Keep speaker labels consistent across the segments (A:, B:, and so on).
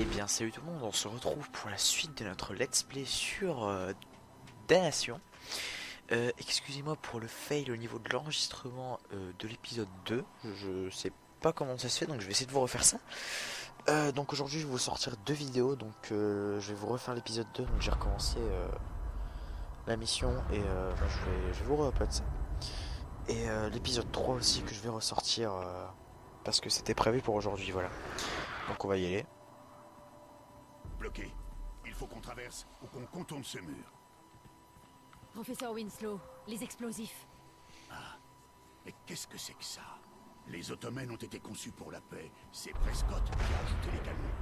A: Eh bien salut tout le monde, on se retrouve pour la suite de notre let's play sur Damnation. Excusez-moi pour le fail au niveau de l'enregistrement de l'épisode 2. Je sais pas comment ça se fait, donc je vais essayer de vous refaire ça. Donc aujourd'hui je vais vous sortir deux vidéos, donc je vais vous refaire l'épisode 2, donc j'ai recommencé la mission et je vais vous re-upload ça. Et l'épisode 3 aussi que je vais ressortir parce que c'était prévu pour aujourd'hui, voilà. Donc on va y aller.
B: Bloqué. Il faut qu'on traverse ou qu'on contourne ce mur.
C: Professeur Winslow, les explosifs.
B: Mais qu'est-ce que c'est que ça? Les Ottomans ont été conçus pour la paix. C'est Prescott qui a ajouté les canons.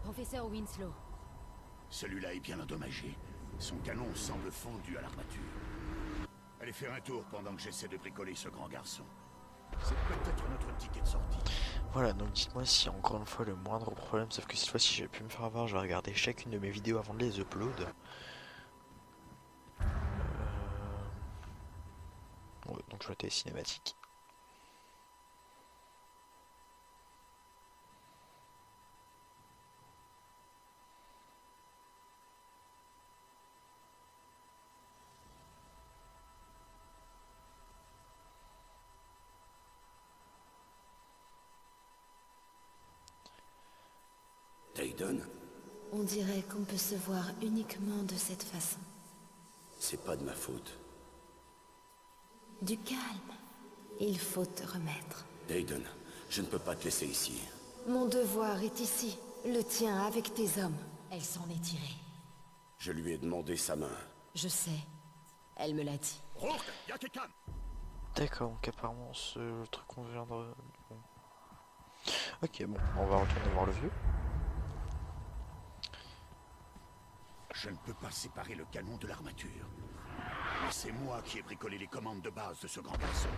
C: Professeur Winslow.
B: Celui-là est bien endommagé. Son canon semble fondu à l'armature. Allez faire un tour pendant que j'essaie de bricoler ce grand garçon. C'est peut-être notre ticket de sortie.
A: Voilà, donc dites-moi si encore une fois le moindre problème, sauf que cette fois-ci j'ai pu me faire avoir, je vais regarder chacune de mes vidéos avant de les upload. Ouais, donc je vais télé cinématique.
D: Dayton,
C: On dirait qu'on peut se voir uniquement de cette façon.
D: c'est pas de ma faute.
C: Du calme. Il faut te remettre.
D: Dayton, je ne peux pas te laisser ici.
C: Mon devoir est ici. Le tien avec tes hommes. Elle s'en est tirée.
D: Je lui ai demandé sa main.
C: Je sais. Elle me l'a dit.
B: Rourke, y'a quelqu'un?
A: D'accord, donc apparemment ce truc qu'on vient de... Ok, bon, on va retourner voir le vieux.
B: Je ne peux pas séparer le canon de l'armature. Mais c'est moi qui ai bricolé les commandes de base de ce grand garçon.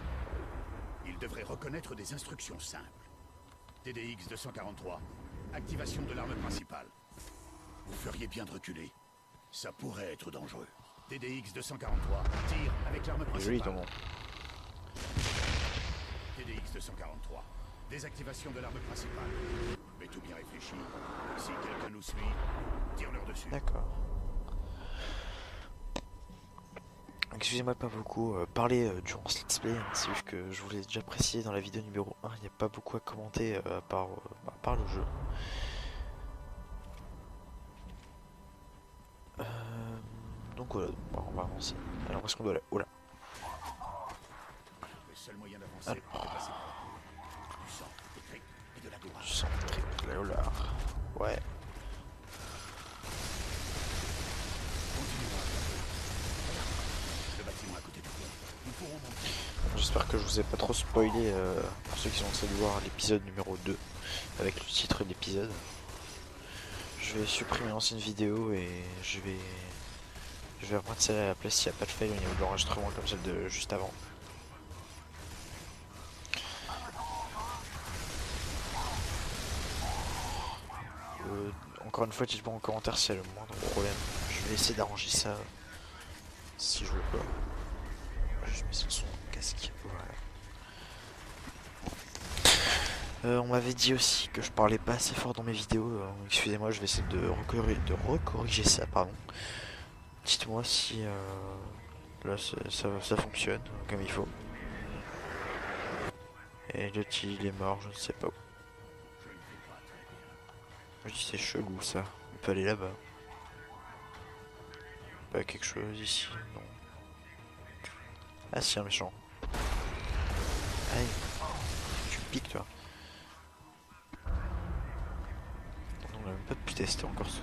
B: Il devrait reconnaître des instructions simples. TDX 243. Activation de l'arme principale. Vous feriez bien de reculer. Ça pourrait être dangereux. TDX 243. Tire avec l'arme
A: Joli ton
B: principale.
A: nom.
B: TDX 243. Désactivation de l'arme principale. Mais tout bien réfléchi. Si quelqu'un nous suit, tire-leur dessus.
A: D'accord. Excusez-moi pas beaucoup parler durant ce let's play, hein, c'est juste que je vous l'ai déjà précisé dans la vidéo numéro 1, il n'y a pas beaucoup à commenter à part le jeu. Donc voilà, bon, on va avancer. Alors où est-ce qu'on doit aller? Oh là.
B: Le seul moyen d'avancer est de passer par du sang, des tripes et de la
A: Je
B: gourage.
A: sens le trip, là, oh là. Ouais.
B: Continuons. Le bâtiment à côté du pont. Nous pourrons monter.
A: J'espère que je vous ai pas trop spoilé pour ceux qui sont en train de voir l'épisode numéro 2 avec le titre de l'épisode. Je vais supprimer l'ancienne vidéo et je vais remettre celle à la place s'il n'y a pas de fail au niveau de l'enregistrement comme celle de juste avant. Encore une fois, dites-moi en commentaire s'il y a le moindre problème. Je vais essayer d'arranger ça si je le peux. Je mets son casque. Voilà. On m'avait dit aussi que je parlais pas assez fort dans mes vidéos. Excusez-moi, je vais essayer de recorriger ça. Pardon. Dites-moi si là ça fonctionne comme il faut. Et le il est mort, je ne sais pas où. Je dis c'est chelou ça. On peut aller là-bas. Pas quelque chose ici, non. Ah si, un méchant. Aïe. Tu piques toi. On n'a même pas pu tester encore ce...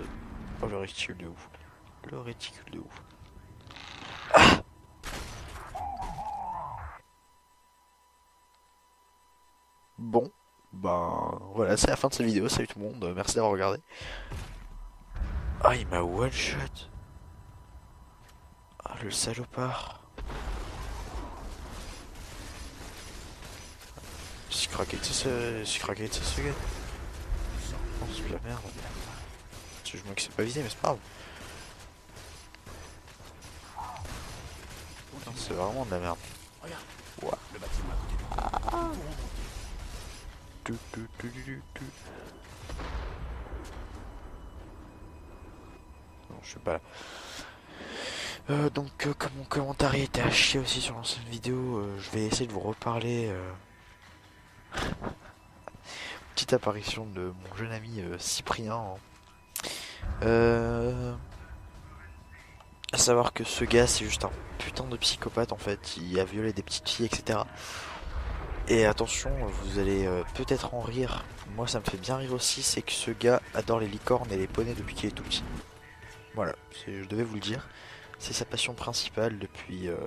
A: Oh le réticule de ouf. Le réticule de ouf. Ah bon. Ben voilà, c'est la fin de cette vidéo. Salut tout le monde. Merci d'avoir regardé. Ah il m'a one shot. Ah le salopard. C'est craqué de ce gars. Oh c'est de la merde. Je me que c'est pas visé mais c'est pas grave. Non, c'est vraiment de la merde.
B: Regarde,
A: Ouais.
B: le bâtiment à côté du pont. Nous pourrons monter.
A: Tu. je suis pas là. Donc comme mon commentaire était à chier aussi sur l'ancienne vidéo, je vais essayer de vous reparler petite apparition de mon jeune ami Cyprien. À savoir que ce gars c'est juste un putain de psychopathe en fait, il a violé des petites filles etc. Et attention, vous allez peut-être en rire, moi ça me fait bien rire aussi, c'est que ce gars adore les licornes et les poneys depuis qu'il est tout petit. Voilà, je devais vous le dire. C'est sa passion principale depuis... Ouais,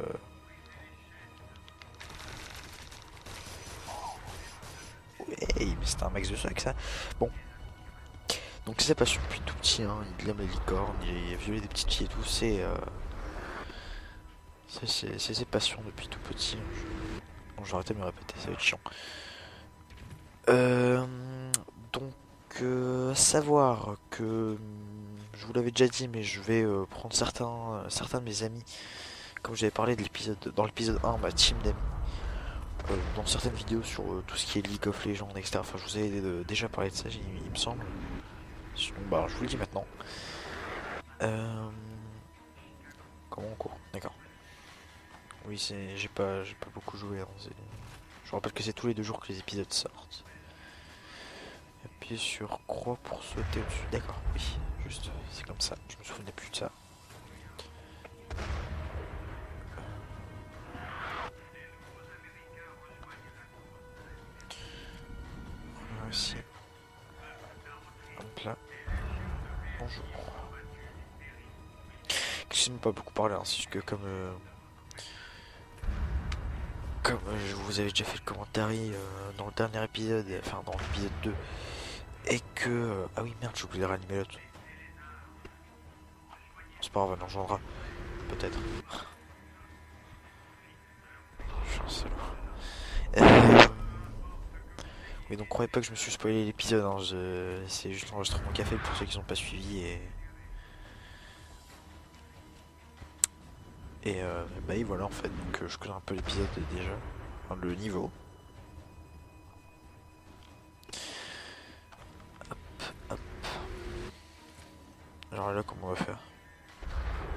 A: mais c'était un max de sac ça. Bon. Donc c'est sa passion depuis tout petit, hein. Il aime les licornes, il a violé des petites filles et tout, c'est ses passions depuis tout petit. Bon, je vais arrêter de me répéter, ça va être chiant. Donc savoir que... Je vous l'avais déjà dit, mais je vais prendre certains de mes amis, comme j'avais parlé de dans l'épisode 1, ma team d'amis, dans certaines vidéos sur tout ce qui est League of Legends, etc. Enfin, je vous avais déjà parlé de ça, il me semble. Sinon, bah, je vous le dis maintenant. Comment on court? D'accord. Oui, j'ai pas beaucoup joué. Hein, je rappelle que c'est tous les 2 jours que les épisodes sortent. Appuyez sur croix pour sauter au-dessus. D'accord, oui, juste, c'est comme ça. Je me souvenais plus de ça. Aussi. Donc là. Bonjour. Je n'ai pas beaucoup parlé, hein, c'est juste que comme je vous avais déjà fait le commentaire dans le dernier épisode, enfin dans l'épisode 2, et que... ah oui merde, j'ai oublié de réanimer l'autre. C'est pas grave, on en rejoindra. Peut-être. Je suis un salaud. Oui, donc croyez pas que je me suis spoilé l'épisode, hein. C'est juste l'enregistrement qu'a fait pour ceux qui n'ont pas suivi et bah et voilà en fait, donc je connais un peu l'épisode déjà, enfin, le niveau. Hop. Alors là comment on va faire?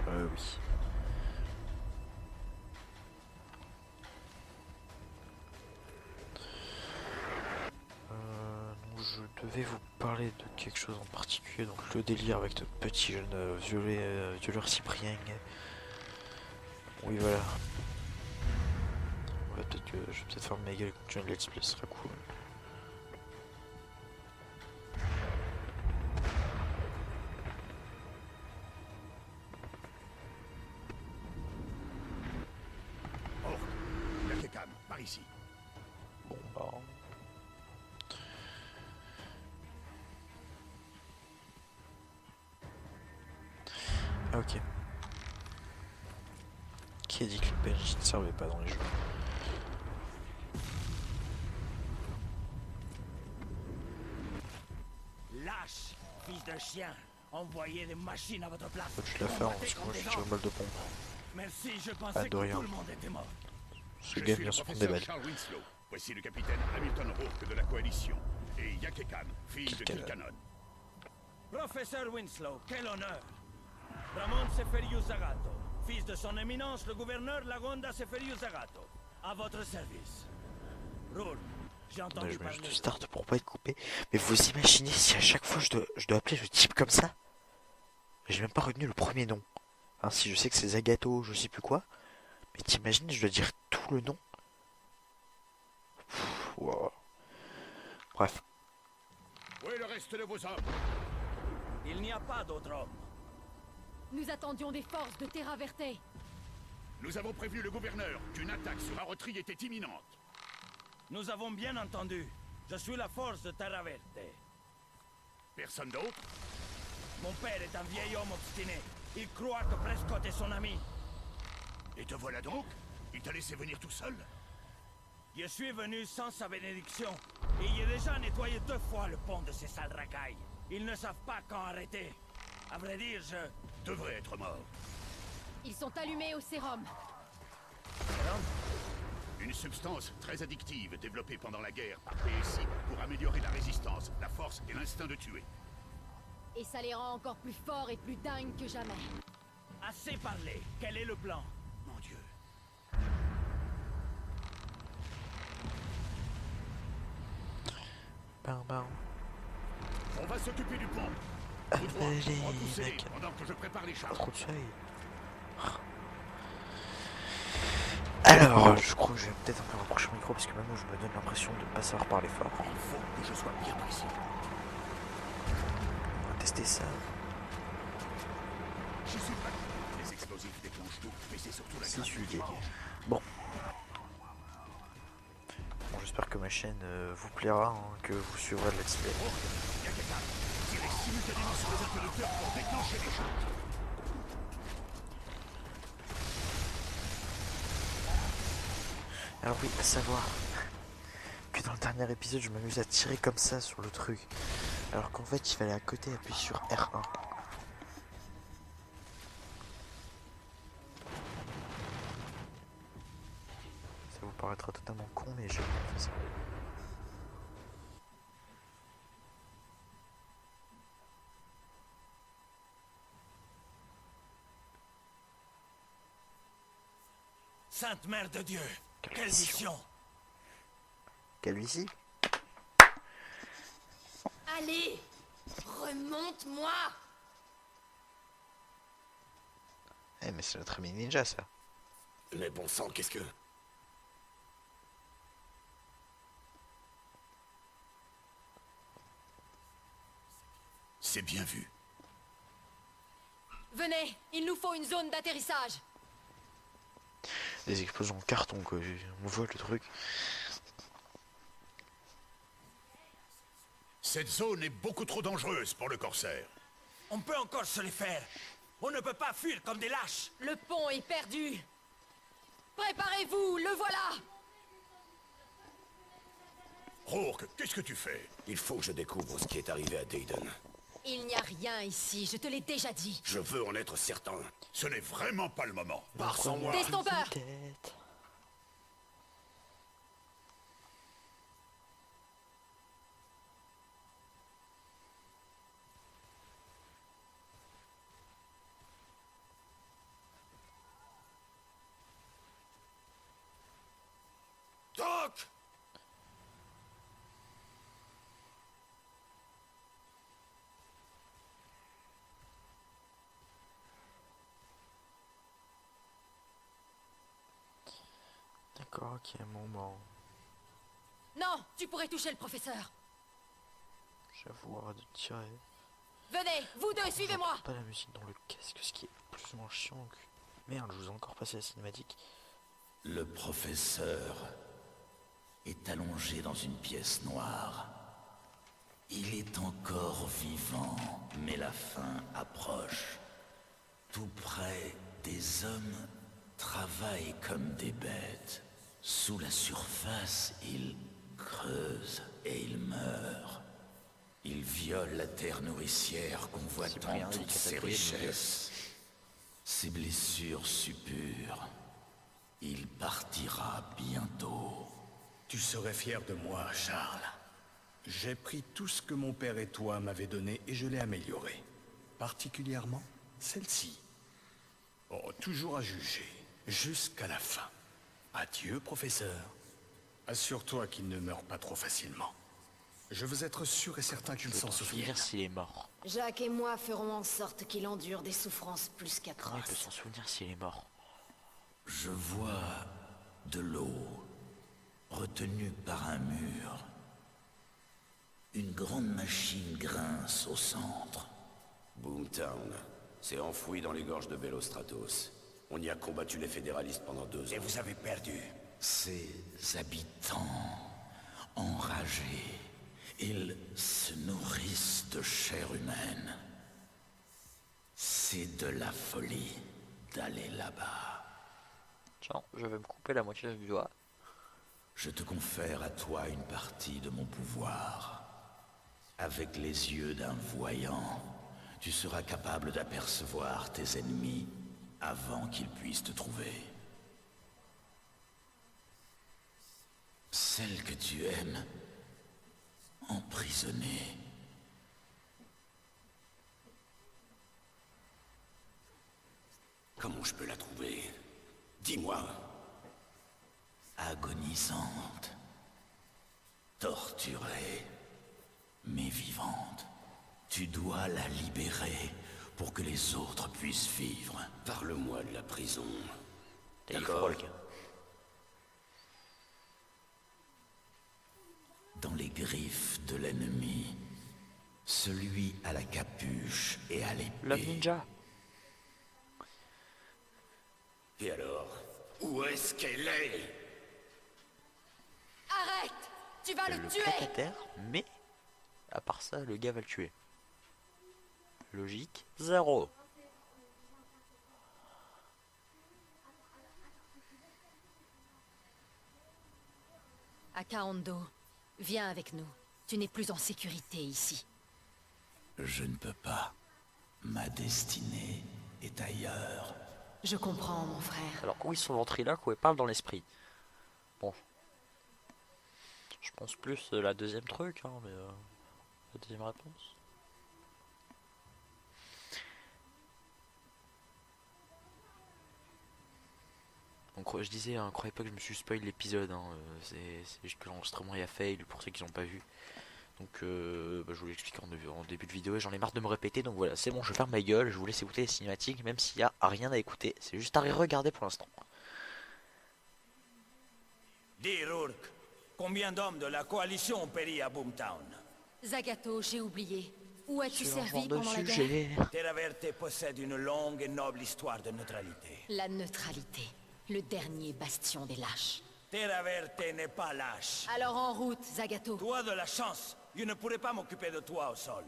A: Oui. Je devais vous parler de quelque chose en particulier, donc le délire avec ce petit jeune violeur Cyprien. Oui voilà. Ouais, peut-être que je vais peut-être faire ma gueule et continuer le let's play, ce serait cool.
B: Oh, Yakekan, par ici.
A: Bon bah... Ah, ok. Qui a dit que le PNJ ne servait pas dans les jeux?
E: Lâche, fils de chien. Envoyez des machines à votre place.
A: Faut que je la fasse parce que moi je suis sur une balle de pompe.
E: Merci, je
A: Ah,
E: pensais
A: de
E: que
A: rien.
E: tout le monde était mort.
A: Ce
B: Je
A: gars
B: suis
A: vient
B: le
A: se prendre des
B: professeur
A: balles.
B: Charles Winslow. Voici le capitaine Hamilton Rourke de la Coalition. Et Yakekan, fille de
A: Kil'jaeden.
B: Kil'jaeden.
E: Professeur Winslow, quel honneur. Ramon Seferiu Zagato, fils de son éminence le gouverneur Lagonda Seferiu Zagato. À votre service. Rourke, j'ai
A: Attendez,
E: entendu
A: je mets
E: parler.
A: juste start pour pas être coupé. Mais vous imaginez si à chaque fois je dois appeler le type comme ça? J'ai même pas retenu le premier nom. Hein, si je sais que c'est Zagato, je sais plus quoi. Mais t'imagines, je dois dire tout le nom? Pff, wow. Bref.
B: Où est le reste de vos hommes?
E: Il n'y a pas d'autre homme.
C: Nous attendions des forces de Terra Verte.
B: Nous avons prévenu le gouverneur qu'une attaque sur Arotri était imminente.
E: Nous avons bien entendu. Je suis la force de Terra Verte.
B: Personne d'autre?
E: Mon père est un vieil homme obstiné. Il croit que Prescott est son ami.
B: Et te voilà donc? Il t'a laissé venir tout seul?
E: Je suis venu sans sa bénédiction. Et il a déjà nettoyé 2 fois le pont de ces sales racailles. Ils ne savent pas quand arrêter. À vrai dire, je...
B: Devrait être mort.
C: Ils sont allumés au sérum.
B: Une substance très addictive développée pendant la guerre par PSI pour améliorer la résistance, la force et l'instinct de tuer.
C: Et ça les rend encore plus forts et plus dingues que jamais.
E: Assez parlé. Quel est le plan?
B: Mon Dieu.
A: Bam bam.
B: On va s'occuper du pont. Vous trois,
A: Allez,
B: repoussez
A: mec.
B: pendant que je prépare les
A: Pas
B: chars.
A: trop de soleil. Alors, je crois que je vais peut-être un peu rapprocher mon micro parce que maintenant je me donne l'impression de ne pas savoir parler fort.
B: Il faut que je sois bien précis.
A: On va tester ça.
B: J'y suis prêt. Les explosifs déclenchent tout, mais c'est surtout la
A: C'est
B: grâce du
A: suivi.
B: piège.
A: Bon, j'espère que ma chaîne vous plaira, hein, que vous suivrez le let's play.
B: Il y a quelqu'un. Tirez simultanément sur les interrupteurs pour déclencher les chars.
A: Alors oui, à savoir que dans le dernier épisode, je m'amuse à tirer comme ça sur le truc. Alors qu'en fait, il fallait à côté appuyer sur R1. Ça vous paraîtra totalement con, mais j'ai fait ça.
E: Sainte Mère de Dieu.
A: Quelle
E: Quelle
A: mission.
E: mission.
A: Calvitie.
C: Allez, remonte-moi.
A: Eh, mais c'est notre ami ninja, ça.
D: Mais bon sang, qu'est-ce que...
B: C'est bien vu.
C: Venez, il nous faut une zone d'atterrissage.
A: Les explosions en carton, quoi. On voit le truc.
B: Cette zone est beaucoup trop dangereuse pour le corsaire.
E: On peut encore se les faire. On ne peut pas fuir comme des lâches.
C: Le pont est perdu. Préparez-vous, le voilà.
B: Rourke, qu'est-ce que tu fais?
D: Il faut que je découvre ce qui est arrivé à Dayton.
C: Il n'y a rien ici, je te l'ai déjà dit.
D: Je veux en être certain.
B: Ce n'est vraiment pas le moment.
D: Pars sans moi.
C: Destompeur.
A: Tête.
D: Doc!
A: D'accord, ok, un moment.
C: Non, tu pourrais toucher le professeur.
A: J'avoue, arrête de tirer.
C: Venez, vous deux, suivez-moi.
A: Pas la musique dans le casque, ce qui est plus ou moins chiant que... Merde, je vous ai encore passé la cinématique.
F: Le professeur est allongé dans une pièce noire. Il est encore vivant, mais la fin approche. Tout près, des hommes travaillent comme des bêtes. Sous la surface, ils creusent et ils meurent. Ils violent la terre nourricière convoitant
A: Cyprien, il
F: toutes
A: casse
F: ses
A: la couille,
F: richesses. Ses blessures suppurent. Il partira bientôt.
G: Tu serais fier de moi, Charles. J'ai pris tout ce que mon père et toi m'avaient donné et je l'ai amélioré. Particulièrement celle-ci. Oh, toujours à juger, jusqu'à la fin. Adieu, professeur. Assure-toi qu'il ne meurt pas trop facilement. Je veux être sûr et certain qu'il s'en souvient.
A: Souvenir s'il est mort.
C: Jacques et moi ferons en sorte qu'il endure des souffrances plus
A: Comment il peut
C: qu'atroces.
A: s'en souvenir s'il est mort?
F: Je vois de l'eau retenue par un mur. Une grande machine grince au centre.
D: Boomtown. C'est enfoui dans les gorges de Bellostratos. On y a combattu les fédéralistes pendant 2
F: Et
D: ans.
F: vous avez perdu. Ces habitants enragés, ils se nourrissent de chair humaine. C'est de la folie d'aller là-bas.
A: Tiens, je vais me couper la moitié du doigt.
F: Je te confère à toi une partie de mon pouvoir. Avec les yeux d'un voyant, tu seras capable d'apercevoir tes ennemis avant qu'ils puissent te trouver. Celle que tu aimes, emprisonnée.
D: Comment je peux la trouver? Dis-moi.
F: Agonisante, torturée, mais vivante. Tu dois la libérer pour que les autres puissent vivre.
D: Parle-moi de la prison.
A: T'as dit
D: D'accord.
A: Frolk.
F: Dans les griffes de l'ennemi, celui à la capuche et à
A: L'homme
F: l'épée.
A: ninja.
D: Et alors? Où est-ce qu'elle est?
C: Arrête! Tu vas le
A: Le
C: tuer!
A: plaque à terre, mais à part ça, le gars va le tuer. Logique, 0.
C: Akahando, viens avec nous. Tu n'es plus en sécurité ici.
F: Je ne peux pas. Ma destinée est ailleurs.
C: Je comprends, mon frère.
A: Alors oui, son ventriloque, ouais, parle dans l'esprit. Bon. Je pense plus la deuxième truc, hein, mais la deuxième réponse. Donc je disais, hein, croyez pas que je me suis spoil l'épisode, hein, c'est juste que l'enregistrement est à fail pour ceux qui n'ont pas vu. Donc je vous l'explique en début de vidéo et j'en ai marre de me répéter, donc voilà, c'est bon, je ferme ma gueule, je vous laisse écouter les cinématiques, même s'il n'y a rien à écouter, c'est juste à regarder pour l'instant.
E: Dis, Rourke, combien d'hommes de la coalition ont péri à Boomtown?
C: Zagato, j'ai oublié. Où as-tu
A: Sur un genre
C: servi
A: de
C: pendant la guerre?
A: sujet.
E: Terra Verte possède une longue et noble histoire de neutralité.
C: La neutralité. Le dernier bastion des lâches.
E: Terra Verte n'est pas lâche.
C: Alors en route, Zagato.
E: Toi de la chance, je ne pourrais pas m'occuper de toi au sol.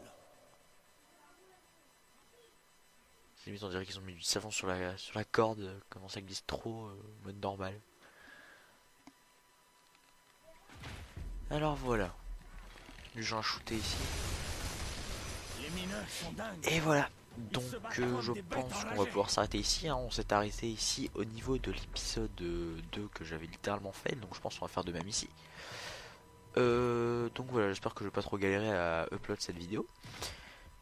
A: Limite on dirait qu'ils ont mis du savon sur la corde, comment ça glisse trop, mode normal. Alors voilà, du genre à shooter ici.
E: Les mineurs sont dingues.
A: Et voilà, donc je pense qu'on va pouvoir s'arrêter ici, hein. On s'est arrêté ici au niveau de l'épisode 2 que j'avais littéralement fait, donc je pense qu'on va faire de même ici. Donc voilà, j'espère que je vais pas trop galérer à upload cette vidéo.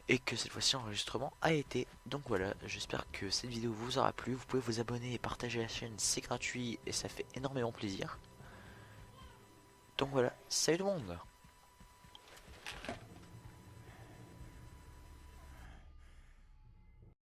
A: Et que cette fois-ci l'enregistrement a été. Donc voilà, j'espère que cette vidéo vous aura plu. Vous pouvez vous abonner et partager la chaîne, c'est gratuit et ça fait énormément plaisir. Donc voilà, salut tout le monde!